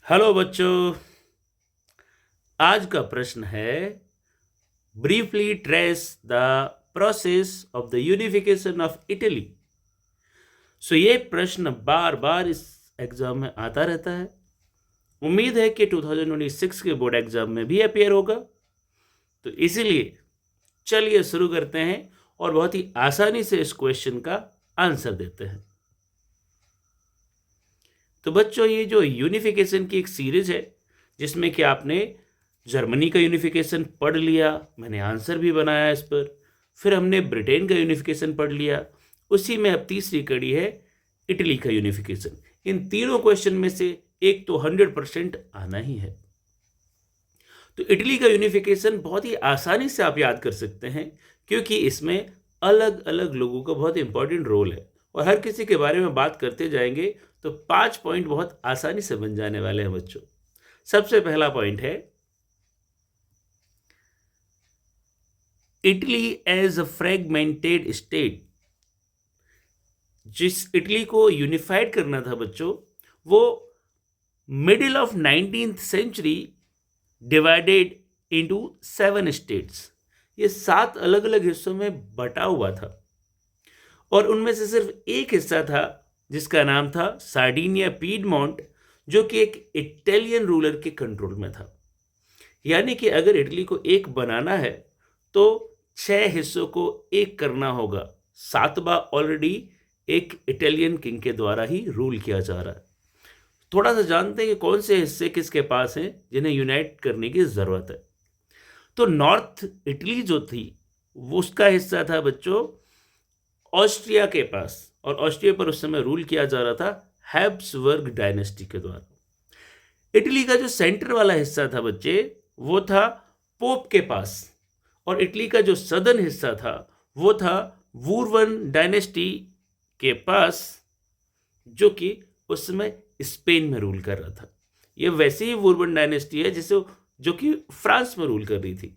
Hello बच्चों। आज का प्रश्न है briefly trace the process of the unification of Italy. So ये प्रश्न बार बार इस एग्जाम में आता रहता है। उम्मीद है कि 2026 के बोर्ड एग्जाम में भी अपेयर होगा। तो इसीलिए चलिए शुरू करते हैं और बहुत ही आसानी से इस क्वेश्चन का आंसर देते हैं। तो बच्चों, ये जो यूनिफिकेशन की एक सीरीज है जिसमें कि आपने जर्मनी का यूनिफिकेशन पढ़ लिया, मैंने आंसर भी बनाया इस पर, फिर हमने ब्रिटेन का यूनिफिकेशन पढ़ लिया, उसी में अब तीसरी कड़ी है इटली का यूनिफिकेशन। इन तीनों क्वेश्चन में से एक तो 100% आना ही है। तो इटली का यूनिफिकेशन बहुत ही आसानी से आप याद कर सकते हैं क्योंकि इसमें अलग अलग लोगों का बहुत इंपॉर्टेंट रोल है और हर किसी के बारे में बात करते जाएंगे तो 5 पॉइंट बहुत आसानी से बन जाने वाले हैं बच्चों। सबसे पहला पॉइंट है Italy as a fragmented state. जिस इटली को यूनिफाइड करना था बच्चों, वो middle of 19th century divided into 7 states. ये 7 अलग अलग हिस्सों में बटा हुआ था और उनमें से सिर्फ एक हिस्सा था जिसका नाम था सार्डिनिया पीडमोंट, जो कि एक इटालियन रूलर के कंट्रोल में था। यानी कि अगर इटली को एक बनाना है तो 6 हिस्सों को एक करना होगा। 7वां ऑलरेडी एक इटालियन किंग के द्वारा ही रूल किया जा रहा है। थोड़ा सा जानते हैं कि कौन से हिस्से किसके पास हैं जिन्हें यूनाइट करने की जरूरत है। तो नॉर्थ इटली जो थी वो उसका हिस्सा था बच्चों ऑस्ट्रिया के पास, और ऑस्ट्रिया पर उस समय रूल किया जा रहा था हैब्सबर्ग डायनेस्टी के द्वारा। इटली का जो सेंटर वाला हिस्सा था बच्चे, वो था पोप के पास, और इटली का जो सदर्न हिस्सा था वो था वूरवन डायनेस्टी के पास, जो कि उस समय स्पेन में रूल कर रहा था। ये वैसे ही वूरवन डायनेस्टी है जिसे जो कि फ्रांस में रूल कर रही थी।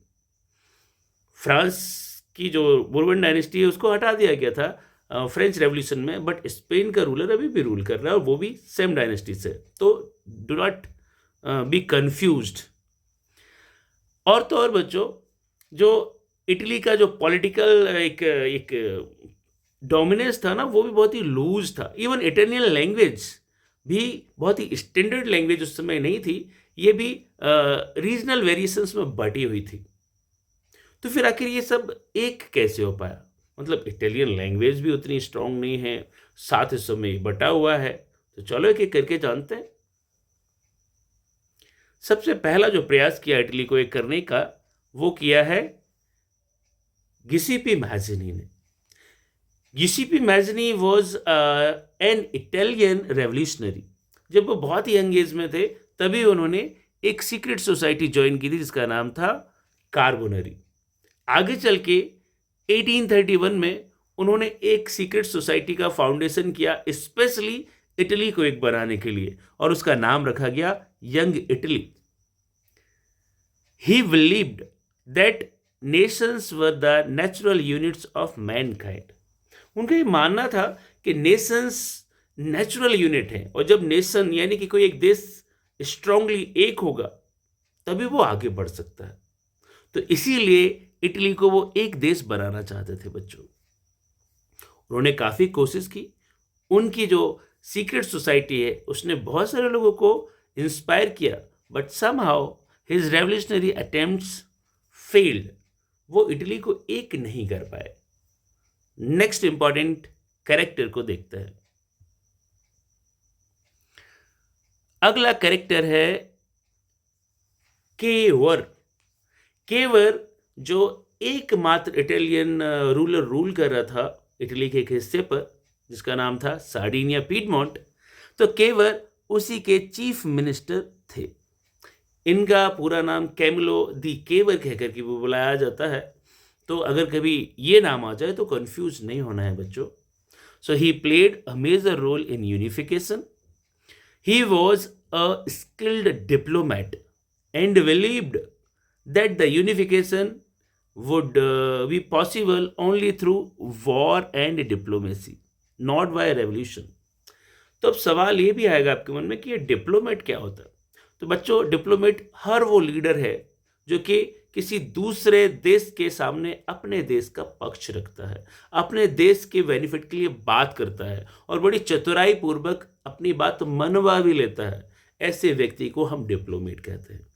फ्रांस की जो वूरवन डायनेस्टी है उसको हटा दिया गया था फ्रेंच रेवोल्यूशन में, बट स्पेन का रूलर अभी भी रूल कर रहा है और वो भी सेम डायनेस्टी से। तो डू नॉट बी कंफ्यूज्ड। और तो और बच्चों, जो इटली का जो पॉलिटिकल एक डोमिनेंस था ना, वो भी बहुत ही लूज था। इवन इटालियन लैंग्वेज भी बहुत ही स्टैंडर्ड लैंग्वेज उस समय नहीं थी, ये भी रीजनल वेरिएशंस में बटी हुई थी। तो फिर आखिर ये सब एक कैसे हो पाया? मतलब इटालियन लैंग्वेज भी उतनी स्ट्रांग नहीं है, 7 हिस्सों में बटा हुआ है। तो चलो एक एक करके जानते हैं। सबसे पहला जो प्रयास किया इटली को एक करने का, वो किया है गिसिपी मैज़िनी ने। गिसिपी Mazzini was an Italian revolutionary. जब वो बहुत ही यंग एज में थे तभी उन्होंने एक सीक्रेट सोसाइटी ज्वाइन की थी जिसका नाम था कार्बोनरी। आगे चल के 1831 में उन्होंने एक सीक्रेट सोसाइटी का फाउंडेशन किया स्पेशली इटली को एक बनाने के लिए, और उसका नाम रखा गया young Italy. He believed that Nations were the natural units of Mankind. उनका ये मानना था कि नेशंस नेचुरल यूनिट है, और जब नेशन यानी कि कोई एक देश स्ट्रांगली एक होगा तभी वो आगे बढ़ सकता है। तो इसीलिए इटली को वो एक देश बनाना चाहते थे बच्चों। उन्होंने काफी कोशिश की। उनकी जो सीक्रेट सोसाइटी है उसने बहुत सारे लोगों को इंस्पायर किया, but somehow his revolutionary attempts failed. वो इटली को एक नहीं कर पाए। नेक्स्ट इंपॉर्टेंट कैरेक्टर को देखते हैं। अगला कैरेक्टर है केवर। केवर जो एकमात्र इटालियन रूलर रूल कर रहा था इटली के एक हिस्से पर जिसका नाम था सार्डिनिया पीडमोंट। तो केवर उसी के चीफ मिनिस्टर थे। इनका पूरा नाम कैमिलो दी केवर कहकर के वो बुलाया जाता है। तो अगर कभी ये नाम आ जाए तो कंफ्यूज नहीं होना है बच्चों। So he played a major role in unification. He was a skilled diplomat and believed that the unification would be possible only through war and diplomacy, not by revolution. तो अब सवाल ये भी आएगा आपके मन में कि ये डिप्लोमेट क्या होता है। तो बच्चों डिप्लोमेट हर वो लीडर है जो कि किसी दूसरे देश के सामने अपने देश का पक्ष रखता है, अपने देश के बेनिफिट के लिए बात करता है और बड़ी चतुराई पूर्वक अपनी बात मनवा भी लेता है। ऐसे व्यक्ति को हम डिप्लोमेट कहते हैं।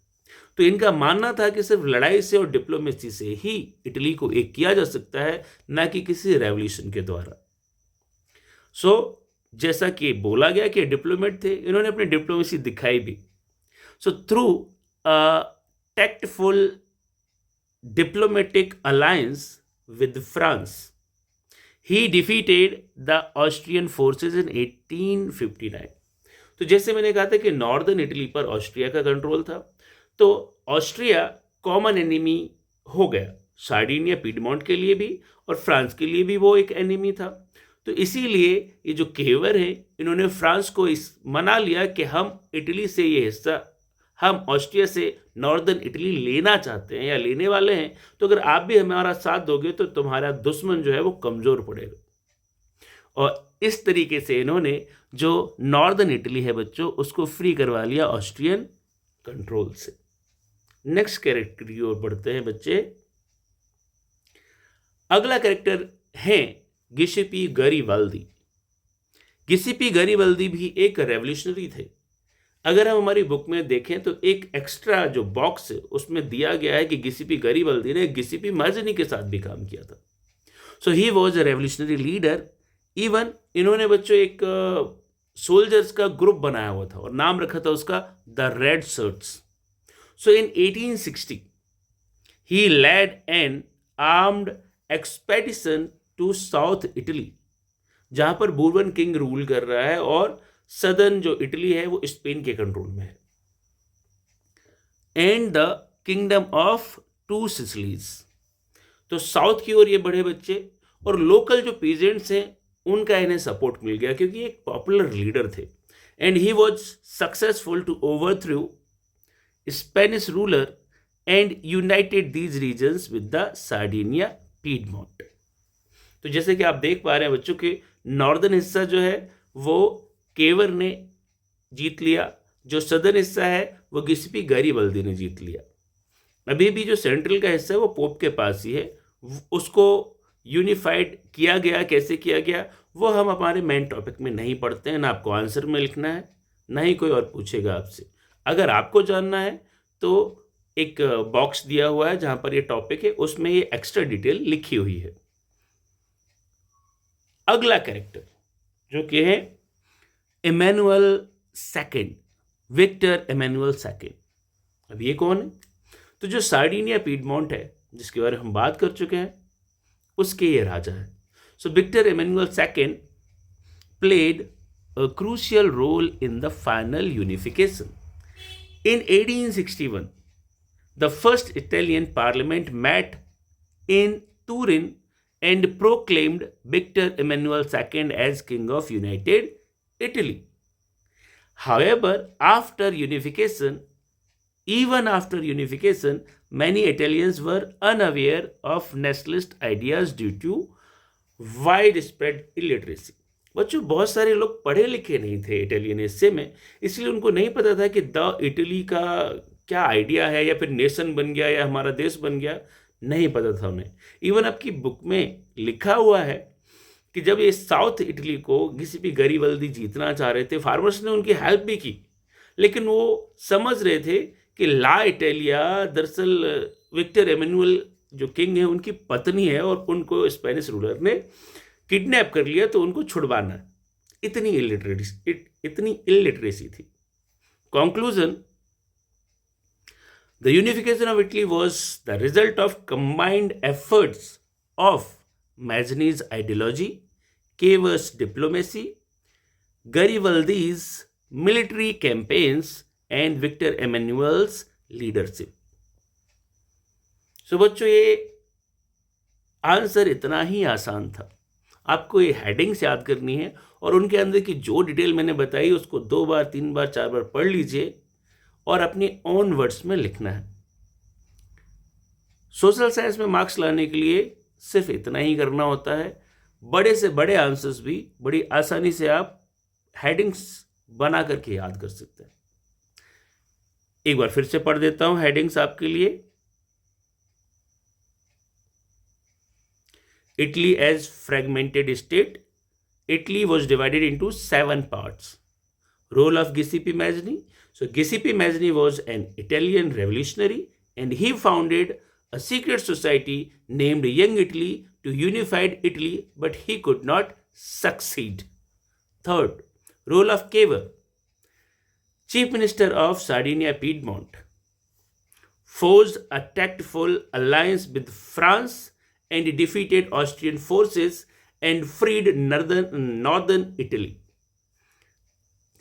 तो इनका मानना था कि सिर्फ लड़ाई से और डिप्लोमेसी से ही इटली को एक किया जा सकता है, ना कि किसी रेवोल्यूशन के द्वारा। जैसा कि बोला गया कि डिप्लोमेट थे, इन्होंने अपनी डिप्लोमेसी दिखाई भी। Through tactful diplomatic alliance with France, he defeated the Austrian forces in 1859। तो जैसे मैंने कहा था कि नॉर्दर्न इटली पर ऑस्ट्रिया का कंट्रोल था, तो ऑस्ट्रिया कॉमन एनिमी हो गया, सार्डिनिया पीडमोंट के लिए भी और फ्रांस के लिए भी वो एक एनिमी था। तो इसीलिए ये जो केवर है, इन्होंने फ्रांस को इस मना लिया कि हम इटली से ये हिस्सा, हम ऑस्ट्रिया से नॉर्दर्न इटली लेना चाहते हैं या लेने वाले हैं, तो अगर आप भी हमारा साथ दोगे तो तुम्हारा दुश्मन जो है वो कमज़ोर पड़ेगा। और इस तरीके से इन्होंने जो नॉर्दर्न इटली है बच्चों, उसको फ्री करवा लिया ऑस्ट्रियन कंट्रोल से। नेक्स्ट कैरेक्टर की ओर बढ़ते हैं बच्चे। अगला कैरेक्टर है गिसेपी गरीबाल्दी। गिसेपी गरीबाल्दी भी एक रेवोल्यूशनरी थे। अगर हम हमारी बुक में देखें तो एक एक्स्ट्रा जो बॉक्स है उसमें दिया गया है कि गिसेपी गरीबाल्दी ने गिसेपी माज़नी के साथ भी काम किया था। So he was a revolutionary leader. Even इन्होंने बच्चों एक सोल्जर्स का ग्रुप बनाया हुआ था और नाम रखा था उसका the red shirts. So in 1860 he led an armed expedition to south Italy, जहां पर बूर्बन किंग रूल कर रहा है और सदर्न जो इटली है वो स्पेन के कंट्रोल में है, and the kingdom of two Sicilies. तो साउथ की ओर ये बढ़े बच्चे, और लोकल जो पीजेंट्स हैं उनका इन्हें सपोर्ट मिल गया क्योंकि एक पॉपुलर लीडर थे। And he was successful to overthrow Spanish ruler and united these regions with the Sardinia Piedmont. तो जैसे कि आप देख पा रहे हैं बच्चों के नॉर्दर्न हिस्सा जो है वो केवर ने जीत लिया, जो सदर्न हिस्सा है वो गिसेपी गरीबाल्दी ने जीत लिया। अभी भी जो सेंट्रल का हिस्सा है वो पोप के पास ही है, उसको यूनिफाइड किया गया। कैसे किया गया वो हम हमारे मेन टॉपिक में नहीं पढ़ते हैं, ना आपको आंसर में लिखना है, ना ही कोई और पूछेगा आपसे। अगर आपको जानना है तो एक बॉक्स दिया हुआ है जहां पर ये टॉपिक है, उसमें ये एक्स्ट्रा डिटेल लिखी हुई है। अगला कैरेक्टर जो कि है Emmanuel second, Victor Emmanuel second. अब ये कौन है? तो जो सार्डिनिया पीडमोंट है जिसके बारे में हम बात कर चुके हैं, उसके ये राजा है। So Victor Emmanuel second played a crucial role in the final unification. In 1861 the first Italian parliament met in Turin and proclaimed Victor Emmanuel II as King of United Italy. However, even after unification, many Italians were unaware of nationalist ideas due to widespread illiteracy. बच्चों बहुत सारे लोग पढ़े लिखे नहीं थे Italian हिस्से में, इसलिए उनको नहीं पता था कि द इटली का क्या आइडिया है या फिर नेशन बन गया या हमारा देश बन गया, नहीं पता था उन्हें। इवन आपकी बुक में लिखा हुआ है कि जब ये साउथ इटली को गिसेपी गरीबाल्दी जीतना चाह रहे थे, फार्मर्स ने उनकी हेल्प भी की, लेकिन वो समझ रहे थे कि ला इटालिया दरअसल विक्टर इमैनुअल जो किंग है उनकी पत्नी है और उनको स्पेनिश रूलर ने किडनैप कर लिया, तो उनको छुड़वाना है। इतनी इलिटरेसी थी। Conclusion, the unification of Italy was the result of combined efforts of Mazzini's ideology, Cavour's diplomacy, Garibaldi's military campaigns, and Victor Emmanuel's leadership. So बच्चों ये आंसर इतना ही आसान था। आपको ये हेडिंग्स याद करनी है और उनके अंदर की जो डिटेल मैंने बताई उसको 2 बार 3 बार 4 बार पढ़ लीजिए और अपने ओन वर्ड्स में लिखना है। सोशल साइंस में मार्क्स लाने के लिए सिर्फ इतना ही करना होता है। बड़े से बड़े आंसर्स भी बड़ी आसानी से आप हेडिंग्स बना करके याद कर सकते हैं। एक बार फिर से पढ़ देता हूं हेडिंग्स आपके लिए। Italy as fragmented state, Italy was divided into 7 parts. Role of Giuseppe Mazzini, so Giuseppe Mazzini was an Italian revolutionary and he founded a secret society named Young Italy to unify Italy, but he could not succeed. Third, role of Cavour, Chief Minister of Sardinia Piedmont, forged a tactful alliance with France and defeated Austrian forces and freed northern Italy.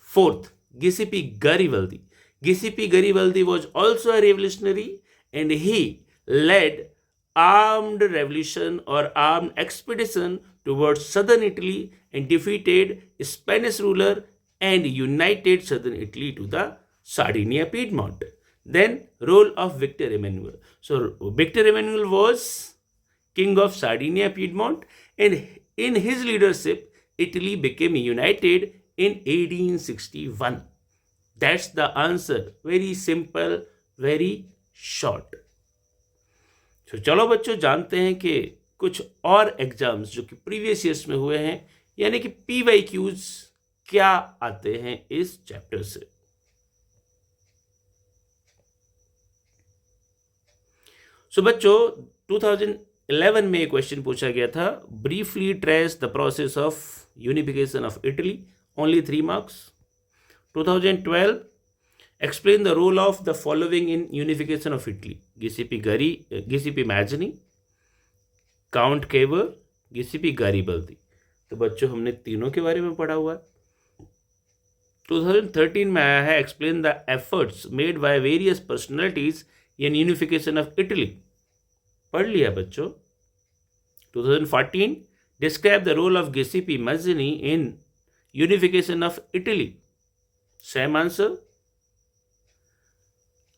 Fourth, Giuseppe Garibaldi. Giuseppe Garibaldi was also a revolutionary and he led armed revolution or armed expedition towards southern Italy and defeated Spanish ruler and united southern Italy to the Sardinia Piedmont. Then role of Victor Emmanuel. So Victor Emmanuel was king of Sardinia Piedmont and in his leadership Italy became united in 1861. That's the answer. Very simple, very short. So चलो बच्चों जानते हैं कि कुछ और exams जो कि previous years में हुए हैं, यानी कि PYQs क्या आते हैं इस चैप्टर से। So बच्चों 2011 में एक क्वेश्चन पूछा गया था, briefly trace the process of unification of Italy, only 3 marks. 2012, explain the role of the following in unification of Italy: Giuseppe Mazzini, Count Cavour, Giuseppe Garibaldi. तो बच्चों हमने तीनों के बारे में पढ़ा हुआ है। 2013 में आया है, explain the efforts made by various personalities in unification of Italy. पढ़ लिया बच्चों। 2014, describe the role of Giuseppe Mazzini in unification of Italy. Same answer.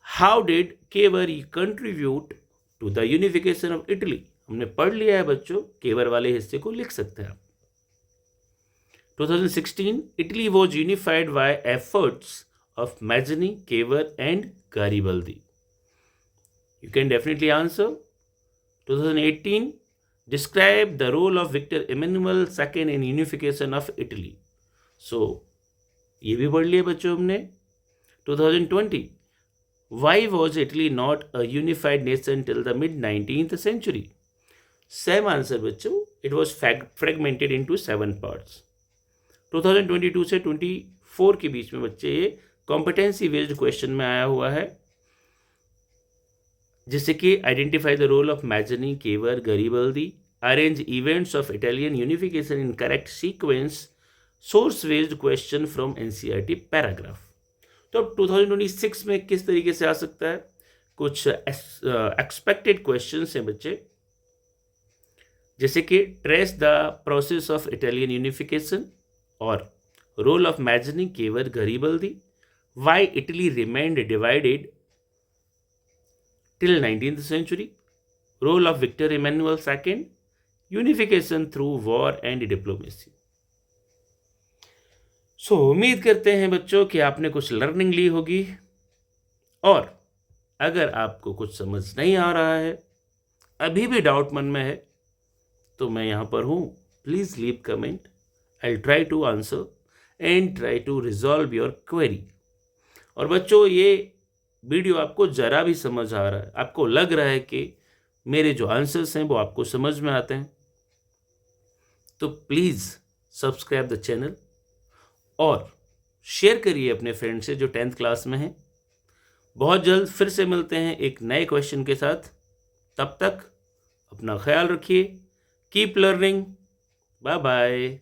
How did Cavour contribute to the unification of Italy? हमने पढ़ लिया है बच्चों, केवर वाले हिस्से को लिख सकते हैं आप। 2016, Italy was unified by efforts of Mazzini, Cavour and Garibaldi. You can definitely answer. 2018, describe the role of Victor Emmanuel II in unification of Italy. So ये भी पढ़ लिया बच्चों हमने। 2020, why was Italy not a unified nation till the mid 19th century? Same answer बच्चों, it was fragmented into 7 parts. 2022 से 24 के बीच में बच्चे ये कॉम्पिटेंसी बेस्ड क्वेश्चन में आया हुआ है, जिससे कि identify the role of Mazzini, Cavour, Garibaldi, arrange events of Italian unification in correct sequence, source based question from NCERT paragraph. तो अब 2026 में किस तरीके से आ सकता है, कुछ एक्सपेक्टेड क्वेश्चंस हैं बच्चे, जैसे कि trace the process of Italian unification और role of Mazzini, Cavour, Garibaldi, why Italy remained divided till 19th century, role of Victor Emmanuel II, unification through war and diplomacy. So उम्मीद करते हैं बच्चों कि आपने कुछ लर्निंग ली होगी, और अगर आपको कुछ समझ नहीं आ रहा है, अभी भी डाउट मन में है, तो मैं यहाँ पर हूँ, please leave comment, I will try to answer and try to resolve your query. और बच्चों ये वीडियो आपको ज़रा भी समझ आ रहा है, आपको लग रहा है कि मेरे जो आंसर्स हैं वो आपको समझ में आते हैं, तो प्लीज़ सब्सक्राइब द चैनल और शेयर करिए अपने फ्रेंड से जो 10th क्लास में हैं। बहुत जल्द फिर से मिलते हैं एक नए क्वेश्चन के साथ, तब तक अपना ख्याल रखिए, कीप लर्निंग, बाय बाय।